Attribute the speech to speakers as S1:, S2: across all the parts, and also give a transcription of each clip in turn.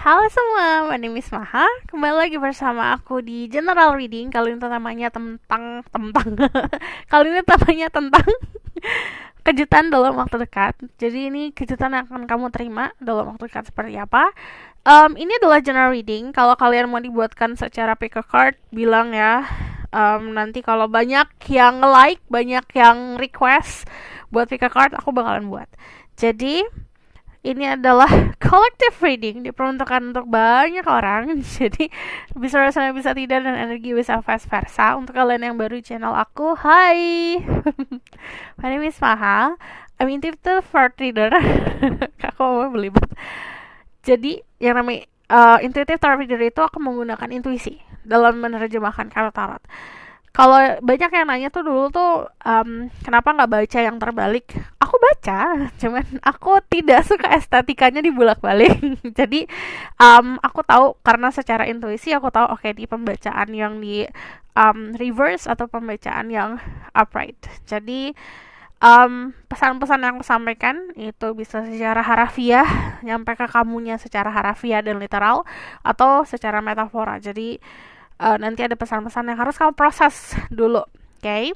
S1: Halo semua, my name is Maha. Kembali lagi bersama aku di General Reading. Kali ini temanya tentang kali ini temanya tentang kejutan dalam waktu dekat. Jadi ini kejutan yang akan kamu terima dalam waktu dekat seperti apa? Ini adalah General Reading. Kalau kalian mau dibuatkan secara pick a card, bilang ya. Nanti kalau banyak yang like, banyak yang request buat pick a card, aku bakalan buat. Jadi ini adalah collective reading, diperuntukkan untuk banyak orang. Jadi bisa rasanya bisa tidak, dan energi bisa vice versa. Untuk kalian yang baru di channel aku, hai. My name is Maha. I'm intuitive heart reader. Aku mau belibet. Jadi yang namanya intuitive tarot reader itu akan menggunakan intuisi dalam menerjemahkan kartu tarot. Kalau banyak yang nanya tuh dulu tuh kenapa nggak baca yang terbalik? Aku baca, cuman aku tidak suka estetikanya dibulak-balik. Jadi aku tahu karena secara intuisi aku tahu oke, di pembacaan yang di reverse atau pembacaan yang upright. Jadi pesan-pesan yang aku sampaikan itu bisa secara harafiah, nyampe ke kamunya secara harafiah dan literal, atau secara metafora. Jadi nanti ada pesan-pesan yang harus kamu proses dulu, okay?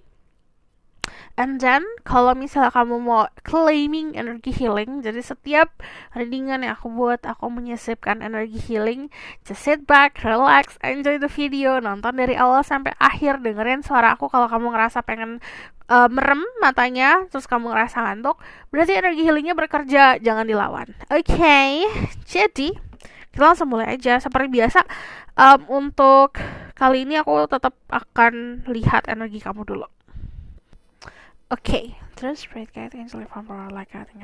S1: And then kalau misalnya kamu mau claiming energy healing, jadi setiap readingan yang aku buat, aku menyisipkan energy healing. Just sit back, relax, enjoy the video, nonton dari awal sampai akhir, dengerin suara aku. Kalau kamu ngerasa pengen merem matanya, terus kamu ngerasa ngantuk, berarti energy healingnya bekerja, jangan dilawan. Okay, jadi kita langsung mulai aja. Seperti biasa, untuk kali ini aku tetap akan lihat energi kamu dulu. Okay, trust, spirit guide, angel, from power, like I think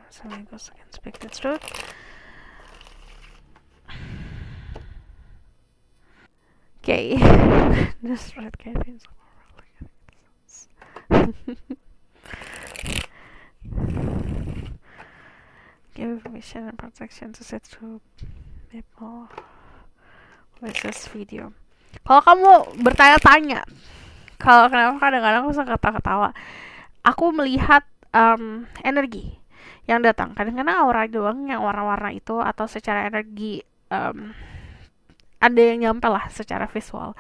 S1: something goes can speak the truth. Okay, trust, spirit guide, angel, from power, like I think give permission and protection to set through people with this video. Kalau kamu bertanya-tanya, kalau kenapa kadang-kadang aku suka ketawa, aku melihat energi yang datang. Kadang-kadang aura doang yang warna-warna itu, atau secara energi ada yang nyampe lah secara visual.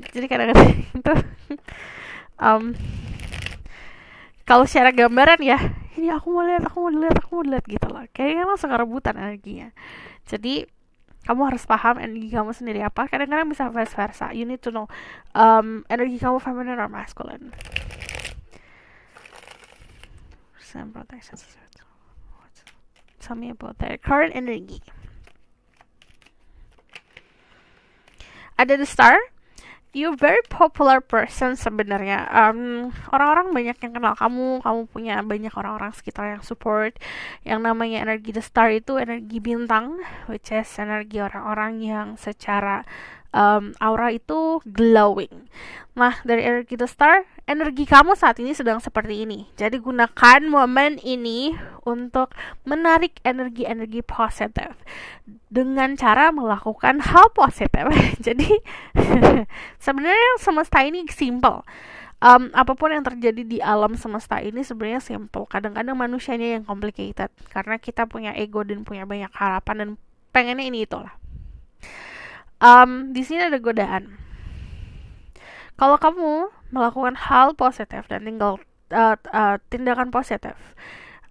S1: Jadi kadang-kadang itu kalau secara gambaran ya, ini aku mau lihat gitu loh. Kayaknya langsung rebutan energinya. Jadi kamu harus paham energi kamu sendiri apa. Kadang-kadang bisa vice versa. You need to know energi kamu feminine or masculine. Some protection. Tell me about their current energy. Ada the star. You very popular person sebenarnya. Orang-orang banyak yang kenal kamu punya banyak orang-orang sekitar yang support. Yang namanya energi the star itu energi bintang, which is energi orang-orang yang secara aura itu glowing. Nah, dari energi the star, energi kamu saat ini sedang seperti ini. Jadi gunakan momen ini untuk menarik energi-energi positif dengan cara melakukan hal positif. Jadi sebenarnya semesta ini simple. Apapun yang terjadi di alam semesta ini sebenarnya simple. Kadang-kadang manusianya yang complicated karena kita punya ego dan punya banyak harapan dan pengennya ini itulah. Di sini ada godaan. Kalau kamu melakukan hal positif dan tindakan positif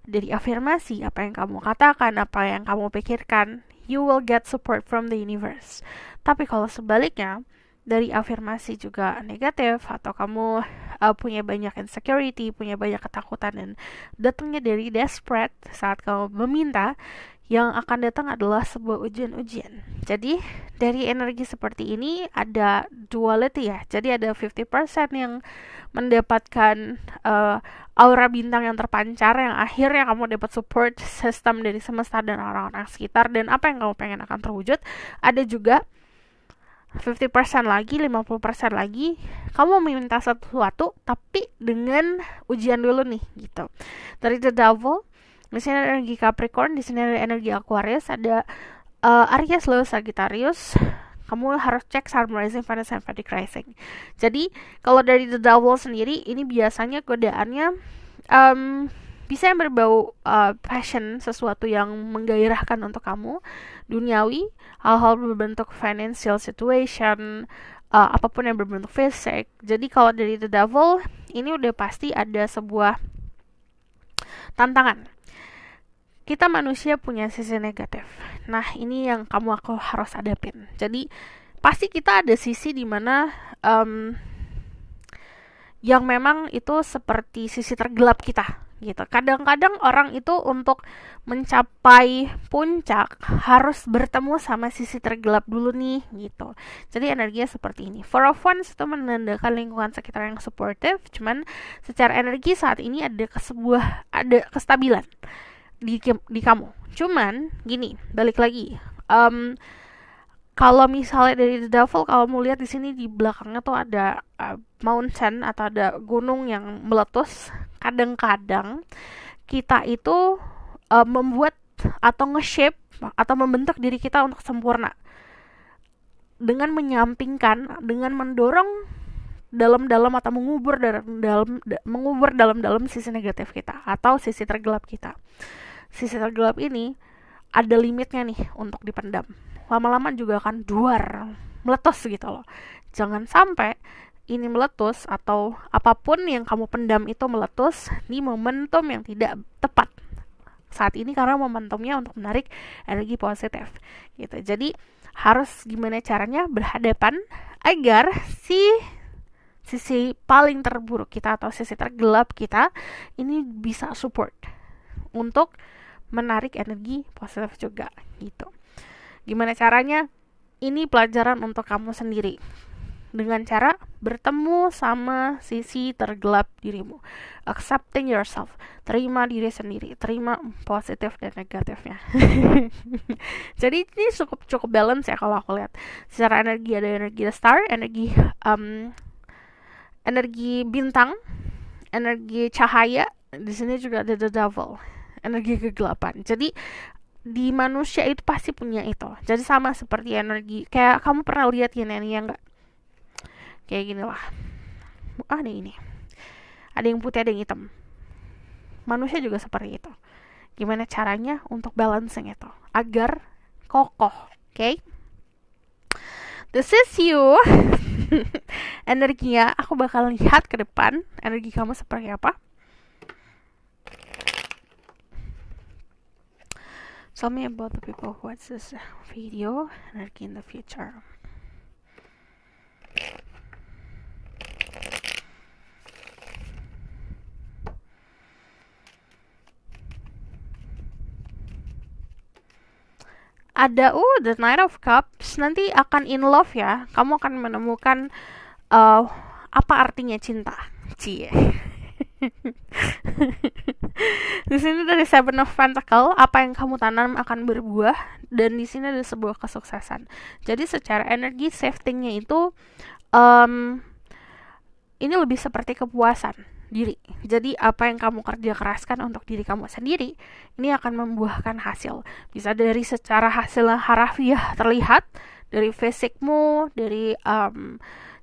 S1: dari afirmasi, apa yang kamu katakan, apa yang kamu pikirkan, you will get support from the universe. Tapi kalau sebaliknya, dari afirmasi juga negatif, atau kamu punya banyak insecurity, punya banyak ketakutan, dan datangnya dari desperate saat kamu meminta, yang akan datang adalah sebuah ujian-ujian. Jadi dari energi seperti ini ada duality ya. Jadi ada 50% yang mendapatkan aura bintang yang terpancar, yang akhirnya kamu dapat support system dari semesta dan orang-orang sekitar, dan apa yang kamu pengen akan terwujud. Ada juga 50% lagi, 50% lagi kamu meminta sesuatu tapi dengan ujian dulu nih gitu. Dari the devil, di sini ada energi Capricorn, di sini ada energi Aquarius, ada Aries, Leo, Sagittarius. Kamu harus cek Sun Rising, Venus, and Vedic Rising. Jadi kalau dari the devil sendiri, ini biasanya godaannya bisa yang berbau passion, sesuatu yang menggairahkan untuk kamu, duniawi, hal-hal berbentuk financial situation, apapun yang berbentuk fisik. Jadi kalau dari the devil, ini udah pasti ada sebuah tantangan. Kita manusia punya sisi negatif. Nah, ini yang aku harus hadapin. Jadi, pasti kita ada sisi dimana yang memang itu seperti sisi tergelap kita gitu. Kadang-kadang orang itu untuk mencapai puncak harus bertemu sama sisi tergelap dulu nih gitu. Jadi energinya seperti ini. Four of Wands itu menandakan lingkungan sekitar yang supportive, cuman secara energi saat ini ada kestabilan di kamu. Cuman gini, balik lagi. Kalau misalnya dari the devil, kalau mau lihat di sini di belakangnya tuh ada mountain atau ada gunung yang meletus. Kadang-kadang kita itu membuat atau nge-shape atau membentuk diri kita untuk sempurna dengan menyampingkan, dengan mendorong dalam-dalam atau mengubur dalam sisi negatif kita atau sisi tergelap kita. Sisi tergelap ini ada limitnya nih untuk dipendam. Lama-lama juga akan meletus gitu loh. Jangan sampai ini meletus atau apapun yang kamu pendam itu meletus di momentum yang tidak tepat saat ini, karena momentumnya untuk menarik energi positif gitu. Jadi harus gimana caranya berhadapan agar sisi paling terburuk kita atau sisi tergelap kita ini bisa support untuk menarik energi positif juga gitu. Gimana caranya? Ini pelajaran untuk kamu sendiri. Dengan cara bertemu sama sisi tergelap dirimu. Accepting yourself. Terima diri sendiri. Terima positif dan negatifnya. Jadi ini cukup balance ya kalau aku lihat. Secara energi ada energi the star, energi bintang, energi cahaya. Di sini juga ada the devil, energi kegelapan. Jadi di manusia itu pasti punya itu. Jadi sama seperti energi. Kayak kamu pernah lihat yin yang enggak? Kayak gini lah. Ada ini. Ada yang putih, ada yang hitam. Manusia juga seperti itu. Gimana caranya untuk balancing itu agar kokoh, okay? This is you. Energinya aku bakal lihat ke depan energi kamu seperti apa. Tell me about the people who watch this video, energy in the future. Ada the Knight of Cups, nanti akan in love ya. Kamu akan menemukan apa artinya cinta. Cie. Di sini dari Seven of Pentacles, apa yang kamu tanam akan berbuah, dan di sini ada sebuah kesuksesan. Jadi secara energi shiftingnya itu ini lebih seperti kepuasan diri. Jadi apa yang kamu kerja keraskan untuk diri kamu sendiri, ini akan membuahkan hasil. Bisa dari secara hasil harafiah terlihat, dari fisikmu, dari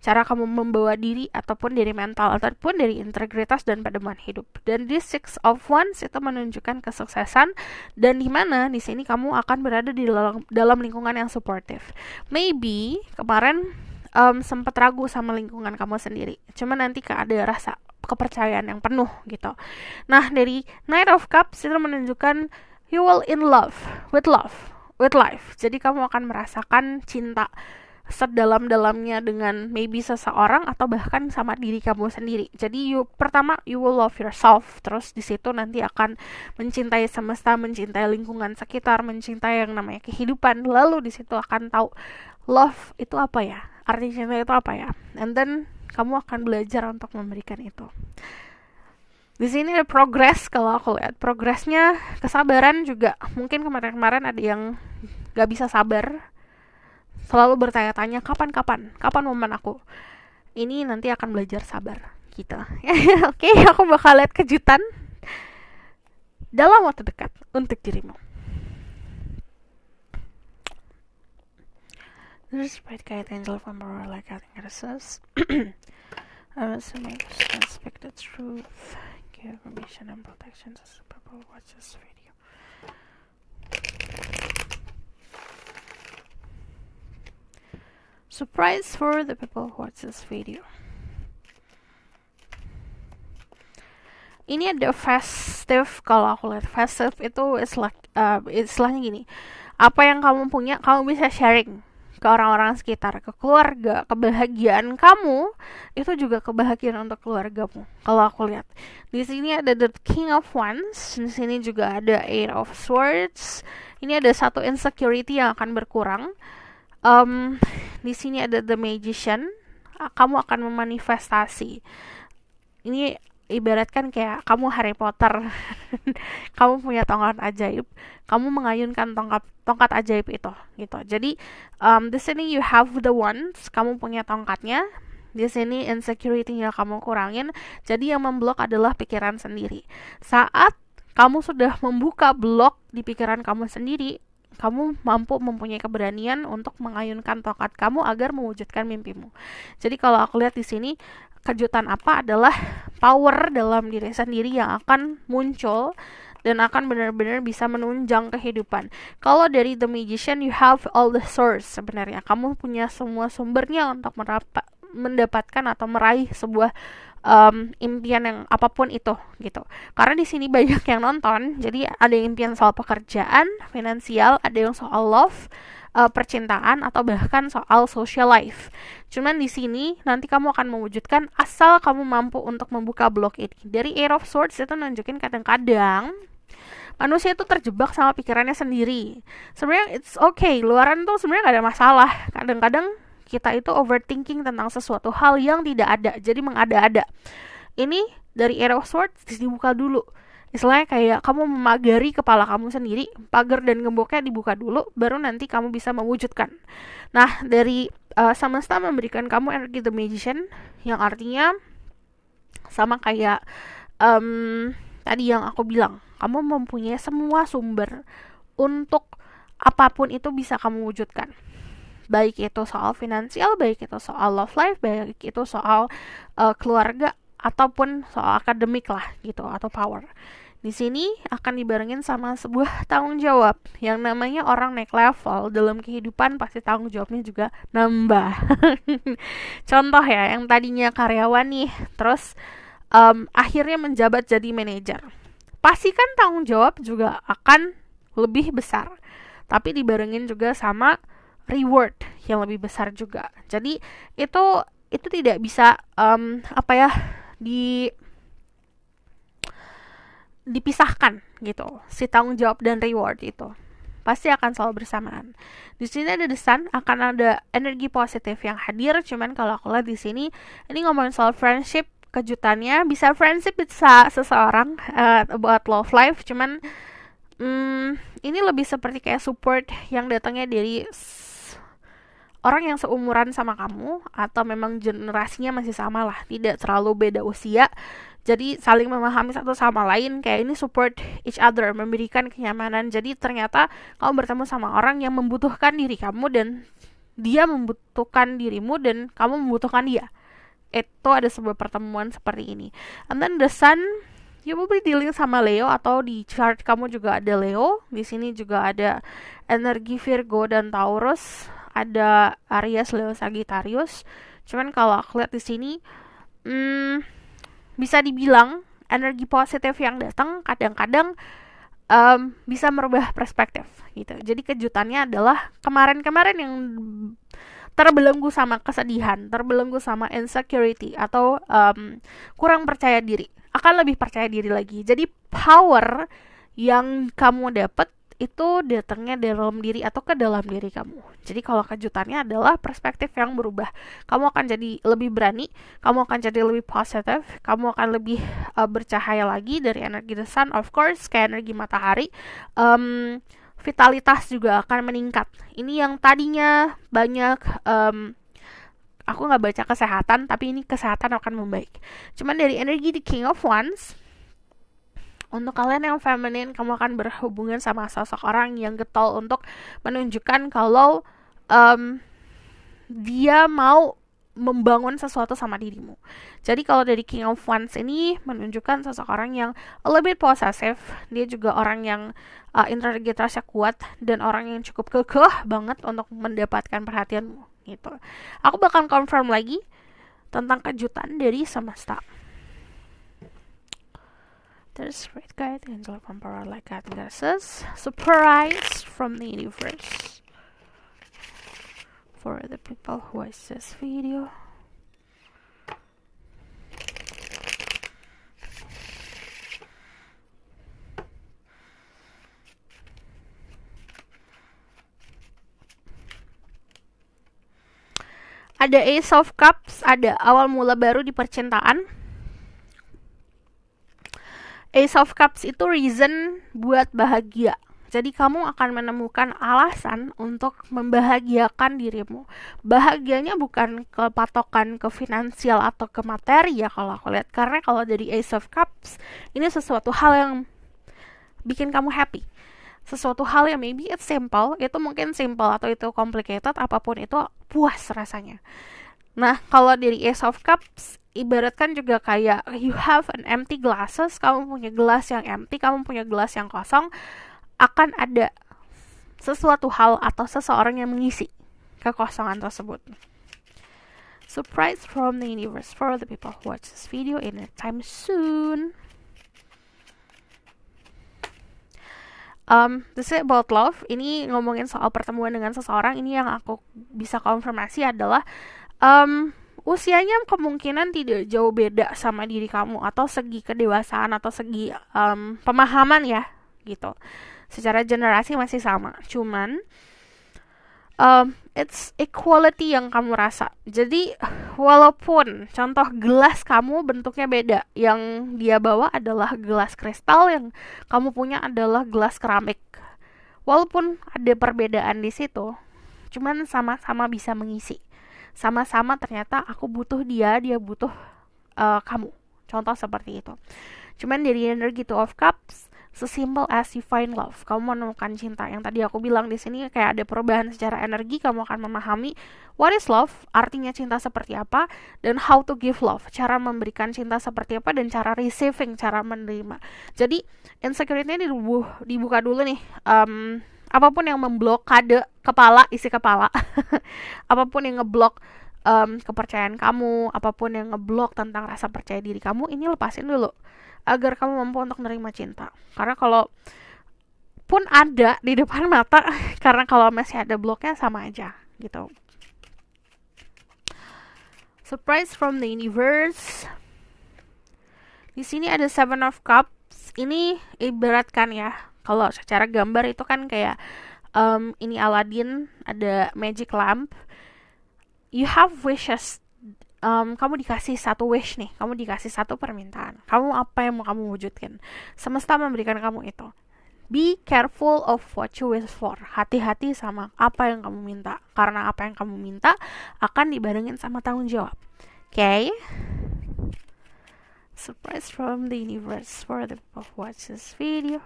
S1: cara kamu membawa diri, ataupun dari mental, ataupun dari integritas dan pedoman hidup. Dan di Six of Wands itu menunjukkan kesuksesan, dan di mana di sini kamu akan berada di dalam lingkungan yang supportive. Maybe kemarin sempat ragu sama lingkungan kamu sendiri, cuma nanti ada rasa kepercayaan yang penuh gitu. Nah, dari Knight of Cups itu menunjukkan you will in love with life. Jadi kamu akan merasakan cinta sedalam-dalamnya dengan maybe seseorang atau bahkan sama diri kamu sendiri. Jadi pertama you will love yourself, terus di situ nanti akan mencintai semesta, mencintai lingkungan sekitar, mencintai yang namanya kehidupan. Lalu di situ akan tahu love itu apa ya, arti cinta itu apa ya, and then kamu akan belajar untuk memberikan itu. Di sini ada progress, kalau aku lihat progresnya, kesabaran juga. Mungkin kemarin-kemarin ada yang gak bisa sabar, selalu bertanya-tanya kapan momen aku. Ini nanti akan belajar sabar gitu. Oke, aku bakal lihat kejutan dalam waktu dekat untuk dirimu. This is Bright Guide Angel from Aurora, like I think it says. I was make speak the truth, give permission and protection to the people who watch this video. surprise for the people who watch this video. Ini ada festive. Kalau aku lihat festive itu istilahnya gini, apa yang kamu punya kamu bisa sharing ke orang-orang sekitar, ke keluarga. Kebahagiaan kamu itu juga kebahagiaan untuk keluargamu. Kalau aku lihat di sini ada the King of Wands, di sini juga ada Eight of Swords. Ini ada satu insecurity yang akan berkurang. Di sini ada the Magician. Kamu akan memanifestasi. Ini ibaratkan kayak kamu Harry Potter. Kamu punya tongkat ajaib, kamu mengayunkan tongkat ajaib itu gitu. Jadi di sini you have the wands, kamu punya tongkatnya. Di sini insecurity-nya kamu kurangin. Jadi yang memblok adalah pikiran sendiri. Saat kamu sudah membuka blok di pikiran kamu sendiri, kamu mampu mempunyai keberanian untuk mengayunkan tongkat kamu agar mewujudkan mimpimu. Jadi kalau aku lihat di sini, kejutan apa adalah power dalam diri sendiri yang akan muncul dan akan benar-benar bisa menunjang kehidupan. Kalau dari The Magician, you have all the source sebenarnya. Kamu punya semua sumbernya untuk mendapatkan atau meraih sebuah impian yang apapun itu gitu. Karena di sini banyak yang nonton, jadi ada yang impian soal pekerjaan, finansial, ada yang soal love, percintaan, atau bahkan soal social life. Cuman di sini nanti kamu akan mewujudkan asal kamu mampu untuk membuka blok ini. Dari Eight of Swords itu nunjukin kadang-kadang manusia itu terjebak sama pikirannya sendiri. Sebenarnya it's okay, luaran tuh sebenarnya gak ada masalah. Kadang-kadang kita itu overthinking tentang sesuatu hal yang tidak ada, jadi mengada-ada. Ini dari Eight of Swords dibuka dulu. Istilahnya kayak kamu memagari kepala kamu sendiri, pagar dan gemboknya dibuka dulu, baru nanti kamu bisa mewujudkan. Nah, dari semesta memberikan kamu energi The Magician, yang artinya sama kayak tadi yang aku bilang, kamu mempunyai semua sumber untuk apapun itu bisa kamu wujudkan. Baik itu soal finansial, baik itu soal love life, baik itu soal keluarga, ataupun soal akademik lah gitu, atau power. Di sini akan dibarengin sama sebuah tanggung jawab. Yang namanya orang naik level dalam kehidupan pasti tanggung jawabnya juga nambah. Contoh ya, yang tadinya karyawan nih, terus akhirnya menjabat jadi manajer. Pasti kan tanggung jawab juga akan lebih besar. Tapi dibarengin juga sama reward yang lebih besar juga. Jadi itu tidak bisa dipisahkan gitu. Si tanggung jawab dan reward itu pasti akan selalu bersamaan. Di sini ada The Sun, akan ada energi positif yang hadir. Cuman kalau aku lihat di sini, ini ngomongin soal friendship. Kejutannya bisa friendship, bisa seseorang about love life. Cuman ini lebih seperti kayak support yang datangnya dari orang yang seumuran sama kamu, atau memang generasinya masih sama lah, tidak terlalu beda usia. Jadi saling memahami satu sama lain, kayak ini support each other, memberikan kenyamanan. Jadi ternyata kamu bertemu sama orang yang membutuhkan diri kamu, dan dia membutuhkan dirimu, dan kamu membutuhkan dia. Itu ada sebuah pertemuan seperti ini. And then The Sun, you will be dealing sama Leo, atau di chart kamu juga ada Leo. Di sini juga ada energi Virgo dan Taurus, ada Aries, Leo, Sagittarius. Cuman kalau aku lihat di sini, bisa dibilang energi positif yang datang kadang-kadang bisa merubah perspektif gitu. Jadi kejutannya adalah kemarin-kemarin yang terbelenggu sama kesedihan, terbelenggu sama insecurity, atau kurang percaya diri, akan lebih percaya diri lagi. Jadi power yang kamu dapat itu datangnya dalam diri atau ke dalam diri kamu. Jadi kalau kejutannya adalah perspektif yang berubah. Kamu akan jadi lebih berani, kamu akan jadi lebih positif, kamu akan lebih bercahaya lagi dari energi The Sun, of course, kayak energi matahari. Vitalitas juga akan meningkat. Ini yang tadinya banyak aku nggak baca kesehatan, tapi ini kesehatan akan membaik. Cuman dari energi The King of Wands, untuk kalian yang feminin, kamu akan berhubungan sama sosok orang yang getol untuk menunjukkan kalau dia mau membangun sesuatu sama dirimu. Jadi kalau dari King of Wands ini menunjukkan sosok orang yang a little bit possessive. Dia juga orang yang integritasnya kuat, dan orang yang cukup kekeh banget untuk mendapatkan perhatianmu gitu. Aku bakal confirm lagi tentang kejutan dari semesta. There's great guide, angel from power like God goddesses, surprise from the universe for the people who watch this video. Ada Ace of Cups, ada awal mula baru di percintaan. Ace of Cups itu reason buat bahagia. Jadi kamu akan menemukan alasan untuk membahagiakan dirimu. Bahagianya bukan kepatokan ke finansial atau ke materi ya kalau aku lihat. Karena kalau dari Ace of Cups, ini sesuatu hal yang bikin kamu happy. Sesuatu hal yang maybe it's simple, itu mungkin simple atau itu complicated, apapun itu puas rasanya. Nah, kalau dari Ace of Cups, ibaratkan juga kayak you have an empty glasses, kamu punya gelas yang empty, kamu punya gelas yang kosong, akan ada sesuatu hal atau seseorang yang mengisi kekosongan tersebut. Surprise from the universe for the people who watch this video anytime soon. This is about love. Ini ngomongin soal pertemuan dengan seseorang. Ini yang aku bisa konfirmasi adalah usianya kemungkinan tidak jauh beda sama diri kamu, atau segi kedewasaan atau segi pemahaman ya gitu. Secara generasi masih sama, cuman it's equality yang kamu rasa. Jadi walaupun contoh gelas kamu bentuknya beda, yang dia bawa adalah gelas kristal, yang kamu punya adalah gelas keramik. Walaupun ada perbedaan di situ, cuman sama-sama bisa mengisi. Sama-sama ternyata aku butuh dia butuh kamu. Contoh seperti itu. Cuman dari energi Two of Cups, sesimpel as you find love, kamu menemukan cinta. Yang tadi aku bilang di sini kayak ada perubahan secara energi, kamu akan memahami what is love, artinya cinta seperti apa, dan how to give love, cara memberikan cinta seperti apa, dan cara receiving, cara menerima. Jadi insecurity-nya dibuka dulu nih. Apapun yang memblokade kepala, isi kepala, apapun yang ngeblok kepercayaan kamu, apapun yang ngeblok tentang rasa percaya diri kamu, ini lepasin dulu agar kamu mampu untuk menerima cinta. Karena kalau pun ada di depan mata, karena kalau masih ada bloknya sama aja gitu. Surprise from the universe. Di sini ada Seven of Cups. Ini ibaratkan ya, kalau secara gambar itu kan kayak ini Aladdin, ada magic lamp. You have wishes. Kamu dikasih satu wish nih, kamu dikasih satu permintaan. Kamu apa yang mau kamu wujudkan? Semesta memberikan kamu itu. Be careful of what you wish for. Hati-hati sama apa yang kamu minta. Karena apa yang kamu minta akan dibarengin sama tanggung jawab. Okay? Surprise from the universe for the people who watch this video.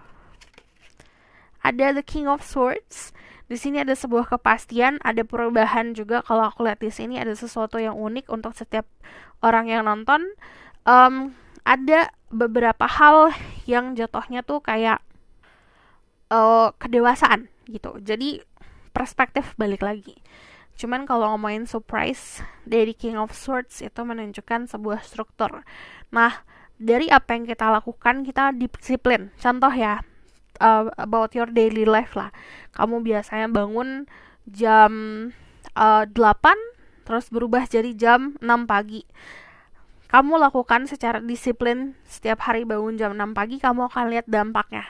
S1: Ada the King of Swords. Di sini ada sebuah kepastian, ada perubahan juga. Kalau aku lihat di sini ada sesuatu yang unik untuk setiap orang yang nonton. Ada beberapa hal yang jatuhnya tuh kayak kedewasaan gitu. Jadi perspektif balik lagi. Cuman kalau ngomongin surprise dari King of Swords itu menunjukkan sebuah struktur. Nah, dari apa yang kita lakukan, kita disiplin. Contoh ya, about your daily life lah. Kamu biasanya bangun jam 8, terus berubah jadi jam 6 pagi. Kamu lakukan secara disiplin setiap hari bangun jam 6 pagi, kamu akan lihat dampaknya.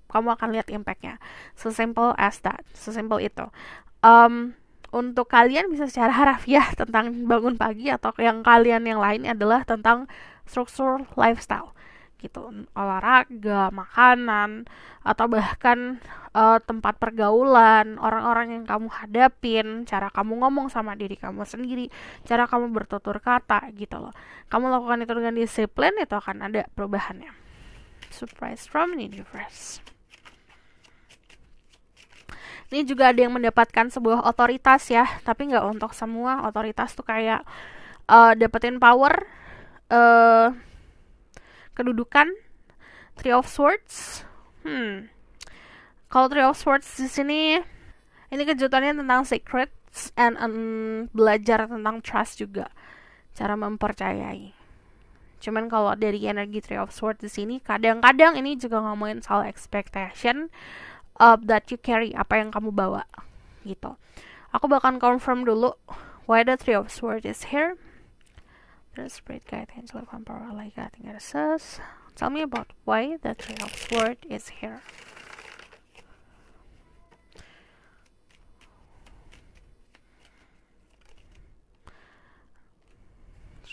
S1: Kamu akan lihat impactnya. Simple as that. Simple itu. Untuk kalian bisa secara harafiah tentang bangun pagi, atau yang kalian yang lain adalah tentang struktur lifestyle gitu, olahraga, makanan, atau bahkan tempat pergaulan, orang-orang yang kamu hadapin, cara kamu ngomong sama diri kamu sendiri, cara kamu bertutur kata gitu loh. Kamu lakukan itu dengan disiplin, itu akan ada perubahannya. Surprise from the universe. Ini juga ada yang mendapatkan sebuah otoritas ya, tapi nggak untuk semua. Otoritas tuh kayak dapetin power, kedudukan. Three of Swords. Kalau Three of Swords di sini Ini kejutannya tentang secrets and belajar tentang trust juga, cara mempercayai. Cuman kalau dari energi Three of Swords di sini, kadang-kadang ini juga ngomongin soal expectation that you carry, apa yang kamu bawa gitu. Aku bakal confirm dulu why the Three of Swords is here. The Spirit Guide, Angel of Emperor, like I think it says. Tell me about why the Three of Swords is here.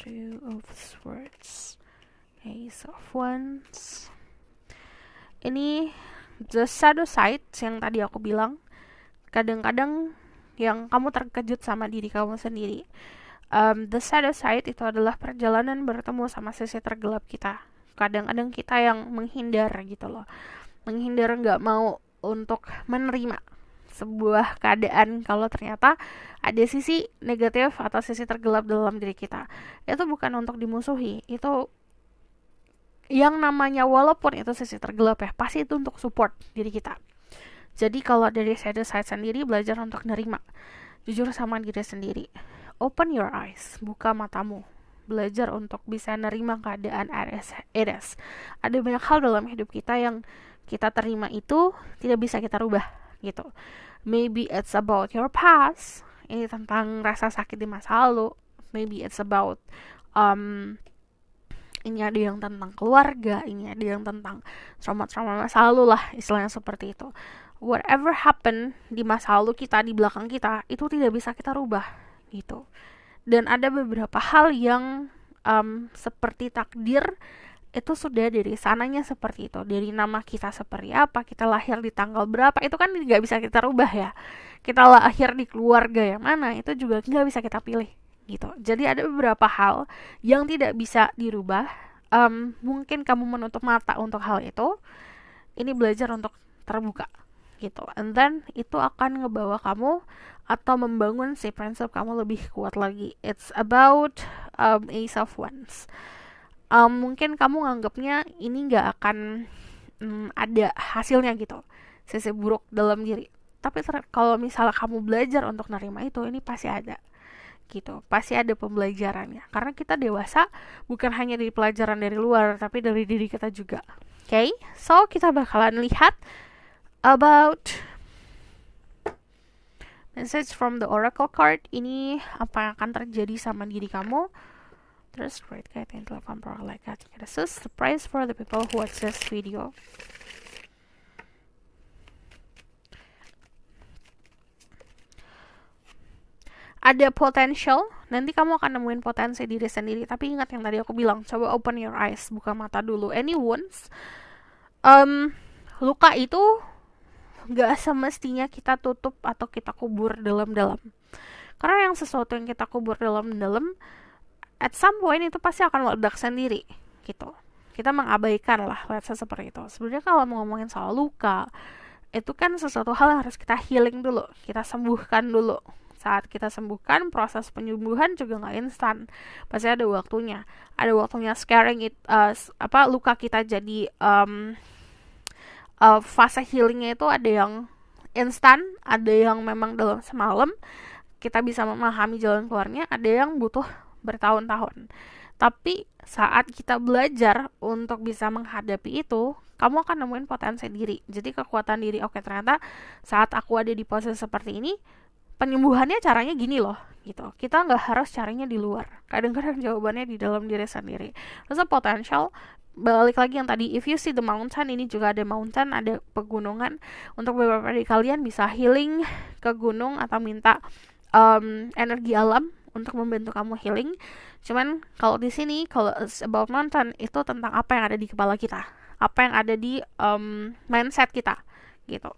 S1: Two of Swords, Ace of Wands. Ini the shadow side yang tadi aku bilang. Kadang-kadang yang kamu terkejut sama diri kamu sendiri. The shadow side itu adalah perjalanan bertemu sama sisi tergelap kita. Kadang-kadang kita yang menghindar gitu loh. Menghindar, nggak mau untuk menerima sebuah keadaan kalau ternyata ada sisi negatif atau sisi tergelap dalam diri kita. Itu bukan untuk dimusuhi, itu yang namanya, walaupun itu sisi tergelap ya, pasti itu untuk support diri kita. Jadi kalau dari shadow side sendiri, belajar untuk nerima, jujur sama diri sendiri. Open your eyes, buka matamu, belajar untuk bisa nerima keadaan as it is. Ada banyak hal dalam hidup kita yang kita terima itu tidak bisa kita rubah gitu. Maybe it's about your past, ini tentang rasa sakit di masa lalu. Maybe it's about ini ada yang tentang keluarga, ini ada yang tentang trauma-trauma masa lalu lah, istilahnya seperti itu. Whatever happen di masa lalu kita, di belakang kita, itu tidak bisa kita rubah gitu. Dan ada beberapa hal yang seperti takdir, itu sudah dari sananya seperti itu. Dari nama kita seperti apa, kita lahir di tanggal berapa, itu kan nggak bisa kita rubah ya. Kita lahir di keluarga yang mana, itu juga nggak bisa kita pilih gitu. Jadi ada beberapa hal yang tidak bisa dirubah. Mungkin kamu menutup mata untuk hal itu. Ini belajar untuk terbuka gitu. And then itu akan ngebawa kamu atau membangun si prinsip kamu lebih kuat lagi. It's about Ace of Wands. Mungkin kamu nganggapnya ini nggak akan ada hasilnya gitu, sisi buruk dalam diri. Tapi kalau misalnya kamu belajar untuk nerima itu, ini pasti ada gitu, pasti ada pembelajarannya. Karena kita dewasa bukan hanya dari pelajaran dari luar, tapi dari diri kita juga. Okay? So kita bakalan lihat about message from the oracle card. Ini apa yang akan terjadi sama diri kamu. Terus great guide and telepon pro like that. This is the price for the people who watch this video. Ada potential, nanti kamu akan nemuin potensi diri sendiri. Tapi ingat yang tadi aku bilang, coba open your eyes, buka mata dulu. Any wounds, luka itu gak semestinya kita tutup atau kita kubur dalam-dalam. Karena yang sesuatu yang kita kubur dalam-dalam, at some point itu pasti akan meledak sendiri gitu. Kita mengabaikan lah, let's say seperti itu. Sebenarnya kalau mau ngomongin soal luka, itu kan sesuatu hal yang harus kita healing dulu, kita sembuhkan dulu. Saat kita sembuhkan, proses penyembuhan juga nggak instan, pasti ada waktunya. Ada waktunya scaring it, luka kita jadi fase healingnya itu ada yang instan, ada yang memang dalam semalam kita bisa memahami jalan keluarnya, ada yang butuh bertahun-tahun. Tapi saat kita belajar untuk bisa menghadapi itu, kamu akan nemuin potensi diri. Jadi kekuatan diri, oke, ternyata saat aku ada di posisi seperti ini, penyembuhannya caranya gini loh gitu. Kita nggak harus caranya di luar, kadang-kadang jawabannya di dalam diri sendiri. Terus potential, balik lagi yang tadi, if you see the mountain, ini juga ada mountain, ada pegunungan. Untuk beberapa dari kalian bisa healing ke gunung atau minta energi alam untuk membantu kamu healing. Cuman kalau di sini, kalau about mountain, itu tentang apa yang ada di kepala kita, apa yang ada di mindset kita gitu.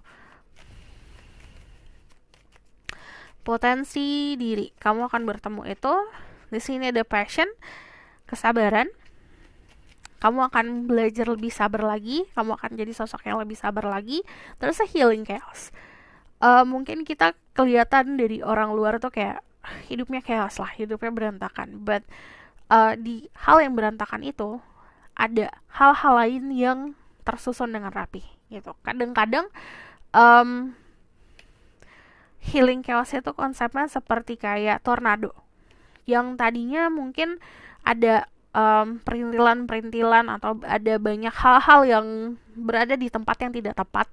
S1: Potensi diri, kamu akan bertemu itu. Di sini ada passion, kesabaran. Kamu akan belajar lebih sabar lagi, kamu akan jadi sosok yang lebih sabar lagi. Terus healing chaos. Mungkin kita kelihatan dari orang luar tuh kayak hidupnya chaos lah, hidupnya berantakan. But di hal yang berantakan itu ada hal-hal lain yang tersusun dengan rapi gitu. Kadang-kadang healing chaos itu konsepnya seperti kayak tornado. Yang tadinya mungkin ada perintilan-perintilan atau ada banyak hal-hal yang berada di tempat yang tidak tepat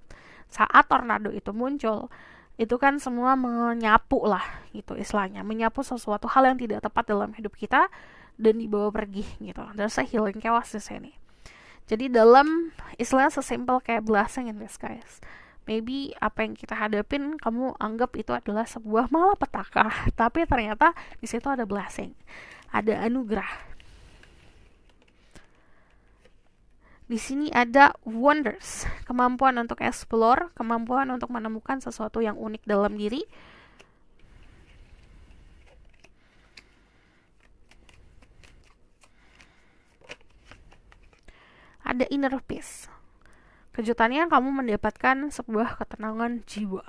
S1: saat tornado itu muncul. Itu kan semua menyapu lah gitu istilahnya, menyapu sesuatu hal yang tidak tepat dalam hidup kita dan dibawa pergi gitu. There's a healing chaos di sini. Jadi dalam istilah sesimpel kayak blessing in disguise. Maybe apa yang kita hadapin kamu anggap itu adalah sebuah malapetaka, tapi ternyata di situ ada blessing, ada anugerah. Di sini ada wonders, kemampuan untuk explore, kemampuan untuk menemukan sesuatu yang unik dalam diri. Ada inner peace. Kejutannya kamu mendapatkan sebuah ketenangan jiwa.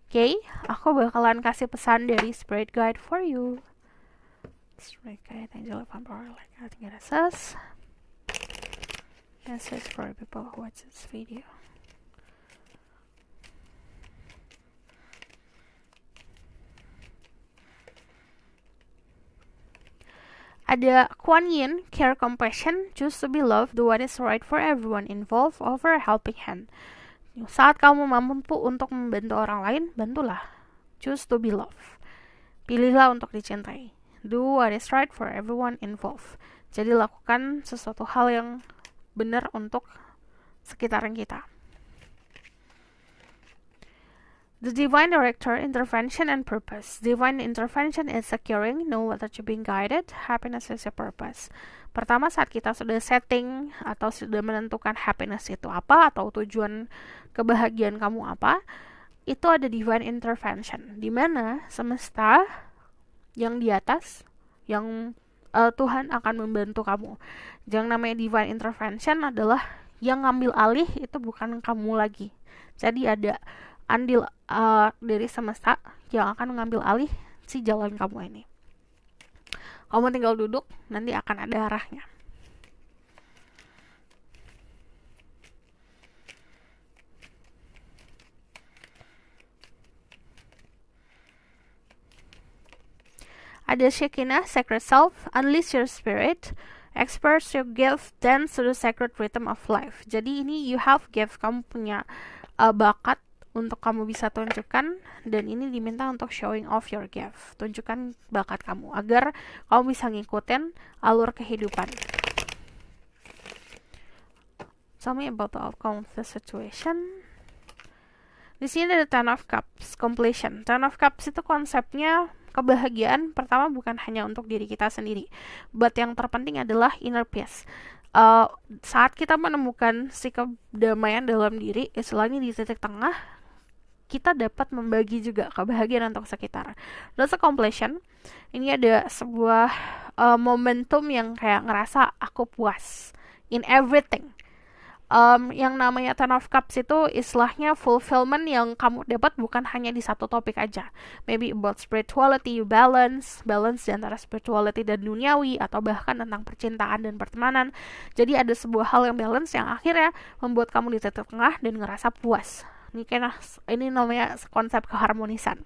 S1: Oke, aku bakalan kasih pesan dari Spirit Guide for you. Spirit Guide, Angel of Power, like I think it says. Message for people who watch this video. Ada Kuan Yin, care, compassion, choose to be loved, do what is right for everyone involved, offer a helping hand. Saat kamu mampu untuk membantu orang lain, bantulah. Choose to be loved. Pilihlah untuk dicintai. Do what is right for everyone involved. Jadi lakukan sesuatu hal yang benar untuk sekitaran kita. The Divine Director, Intervention and Purpose. Divine Intervention is securing, know that you're being guided, happiness is your purpose. Pertama, saat kita sudah setting atau sudah menentukan happiness itu apa, atau tujuan kebahagiaan kamu apa, itu ada Divine Intervention, di mana semesta yang di atas, yang Tuhan akan membantu kamu. Yang namanya Divine Intervention adalah yang ngambil alih itu bukan kamu lagi. Jadi ada andil dari semesta yang akan mengambil alih si jalan kamu ini. Kamu tinggal duduk, nanti akan ada arahnya. Ada Shekinah, Sacred Self, Unleash Your Spirit, Express Your Gift, Dance to the Sacred Rhythm of Life. Jadi ini you have gift, kamu punya bakat untuk kamu bisa tunjukkan, dan ini diminta untuk showing off your gift. Tunjukkan bakat kamu agar kamu bisa ngikutin alur kehidupan. Tell me about the outcome of the situation. Di sini ada Ten of Cups, completion. Ten of Cups itu konsepnya kebahagiaan pertama bukan hanya untuk diri kita sendiri, but yang terpenting adalah inner peace. Saat kita menemukan si kedamaian dalam diri, istilahnya di titik tengah, kita dapat membagi juga kebahagiaan untuk sekitar. That's a completion. Ini ada sebuah momentum yang kayak ngerasa aku puas in everything. Yang namanya Ten of Cups itu istilahnya fulfillment yang kamu dapat bukan hanya di satu topik aja. Maybe about spirituality, you balance di antara spirituality dan duniawi, atau bahkan tentang percintaan dan pertemanan. Jadi ada sebuah hal yang balance yang akhirnya membuat kamu di titik tengah dan ngerasa puas. Ini namanya konsep keharmonisan.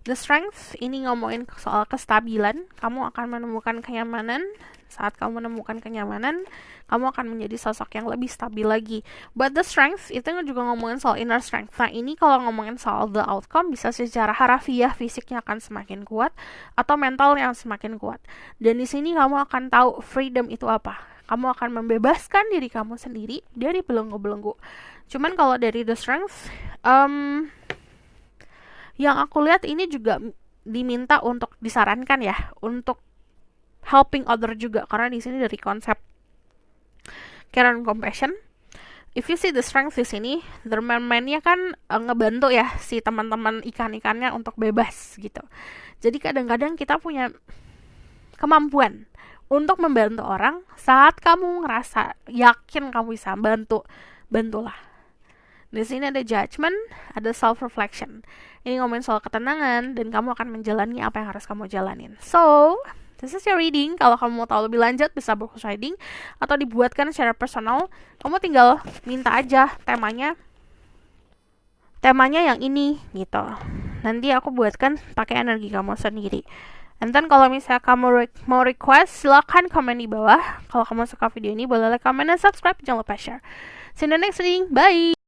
S1: The Strength, ini ngomongin soal kestabilan. Kamu akan menemukan kenyamanan. Saat kamu menemukan kenyamanan, kamu akan menjadi sosok yang lebih stabil lagi. But the Strength, itu juga ngomongin soal inner strength. Nah ini kalau ngomongin soal the outcome, bisa secara harafiah fisiknya akan semakin kuat, atau mental yang semakin kuat. Dan di sini kamu akan tahu freedom itu apa. Kamu akan membebaskan diri kamu sendiri dari belenggu-belenggu. Cuman kalau dari the Strength, yang aku lihat ini juga diminta untuk disarankan ya, untuk helping other juga, karena di sini dari konsep care and compassion. If you see the strength di sini, the man-nya kan ngebantu ya si teman-teman ikan-ikannya untuk bebas gitu. Jadi kadang-kadang kita punya kemampuan untuk membantu orang. Saat kamu ngerasa yakin kamu bisa bantulah. Di sini ada judgment, ada self-reflection. Ini ngomongin soal ketenangan, dan kamu akan menjalani apa yang harus kamu jalanin. So, This is your reading. Kalau kamu mau tahu lebih lanjut bisa berkhusus reading atau dibuatkan secara personal. Kamu tinggal minta aja temanya yang ini gitu. Nanti aku buatkan pakai energi kamu sendiri. And then kalau misalnya kamu mau request, silakan komen di bawah. Kalau kamu suka video ini, boleh like, comment, dan subscribe. Jangan lupa share. See you in the next reading. Bye!